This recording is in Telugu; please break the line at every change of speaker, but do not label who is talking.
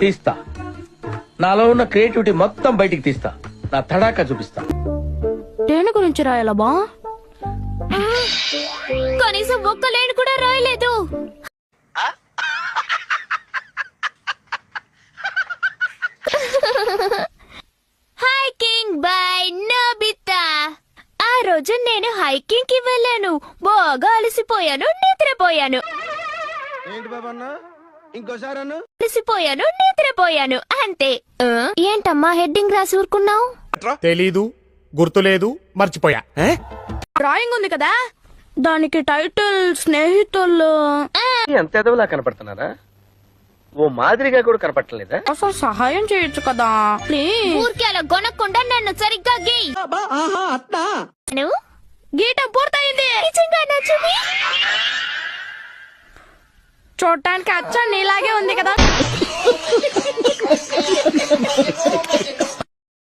తీస్తా. నాలో ఉన్న క్రియేటివిటీ మొత్తం బయటికి తీస్తా. నా తడాకా చూపిస్తా.
దేని గురించి రాయాలా బా? కనీసం ఒక్క లైన్ కూడా రాయలేదు. Hiking by Nobita. ఆ రోజు నేను హైకింగ్ కి వెళ్ళాను. బాగా అలసిపోయాను, నిద్రపోయాను. అలసిపోయాను, నిద్రపోయాను అంతే. ఏంటమ్మా హెడ్డింగ్ రాసి ఊరుకున్నావు?
తెలీదు, గుర్తులేదు, మర్చిపోయా.
డ్రాయింగ్ ఉంది కదా, దానికి టైటిల్ స్నేహితులు.
ఎంత ఎదవలా కనపడుతున్నారా? ఓ మాదిరిగా కూడా కనపడలేదా?
అసలు సహాయం చేయొచ్చు కదా ప్లీజ్. ఊరికే అలా కొనకుండా నన్ను సరిగ్గా గీ. గీయటం పూర్తయింది. నిజంగా చూపి. చూడటానికి అచ్చ నీలాగే ఉంది కదా.